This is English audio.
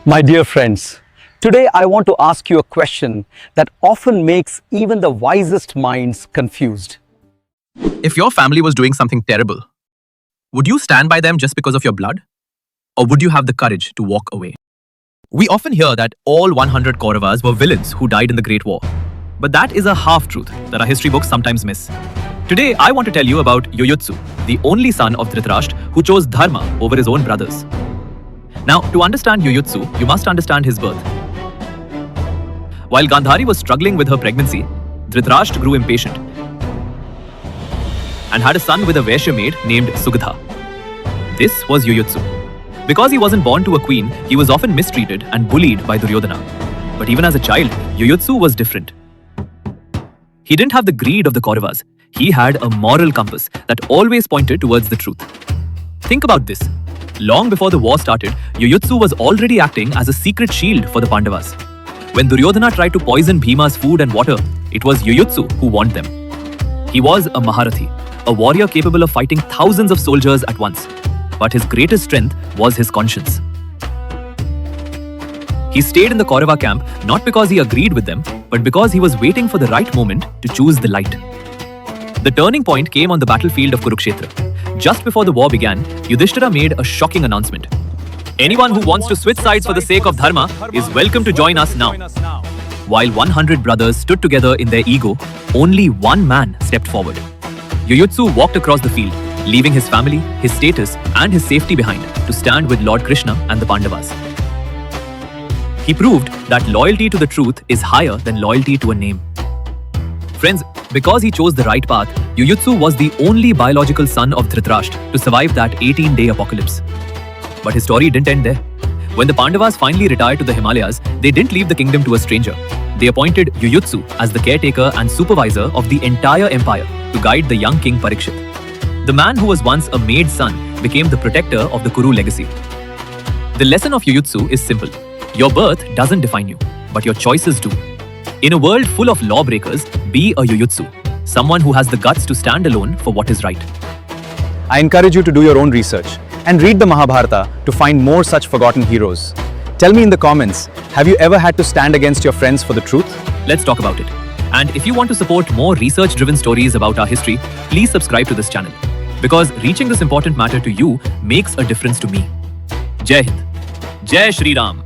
My dear friends, today I want to ask you a question that often makes even the wisest minds confused. If your family was doing something terrible, would you stand by them just because of your blood? Or would you have the courage to walk away? We often hear that all 100 Kauravas were villains who died in the Great War. But that is a half-truth that our history books sometimes miss. Today, I want to tell you about Yuyutsu, the only son of Dhritarashtra who chose Dharma over his own brothers. Now, to understand Yuyutsu, you must understand his birth. While Gandhari was struggling with her pregnancy, Dhritarashtra grew impatient and had a son with a Vaishya maid named Sugadha. This was Yuyutsu. Because he wasn't born to a queen, he was often mistreated and bullied by Duryodhana. But even as a child, Yuyutsu was different. He didn't have the greed of the Kauravas. He had a moral compass that always pointed towards the truth. Think about this. Long before the war started, Yuyutsu was already acting as a secret shield for the Pandavas. When Duryodhana tried to poison Bhima's food and water, it was Yuyutsu who warned them. He was a Maharathi, a warrior capable of fighting thousands of soldiers at once. But his greatest strength was his conscience. He stayed in the Kaurava camp not because he agreed with them, but because he was waiting for the right moment to choose the light. The turning point came on the battlefield of Kurukshetra. Just before the war began, Yudhishthira made a shocking announcement. Anyone who wants to switch sides for the sake of Dharma is welcome to join us now. While 100 brothers stood together in their ego, only one man stepped forward. Yuyutsu walked across the field, leaving his family, his status, and his safety behind to stand with Lord Krishna and the Pandavas. He proved that loyalty to the truth is higher than loyalty to a name. Friends, because he chose the right path, Yuyutsu was the only biological son of Dhritarashtra to survive that 18-day apocalypse. But his story didn't end there. When the Pandavas finally retired to the Himalayas, they didn't leave the kingdom to a stranger. They appointed Yuyutsu as the caretaker and supervisor of the entire empire to guide the young king Parikshit. The man who was once a maid's son became the protector of the Kuru legacy. The lesson of Yuyutsu is simple. Your birth doesn't define you, but your choices do. In a world full of lawbreakers, be a Yuyutsu, someone who has the guts to stand alone for what is right. I encourage you to do your own research and read the Mahabharata to find more such forgotten heroes. Tell me in the comments, have you ever had to stand against your friends for the truth? Let's talk about it. And if you want to support more research-driven stories about our history, please subscribe to this channel. Because reaching this important matter to you makes a difference to me. Jai Hind. Jai Shri Ram.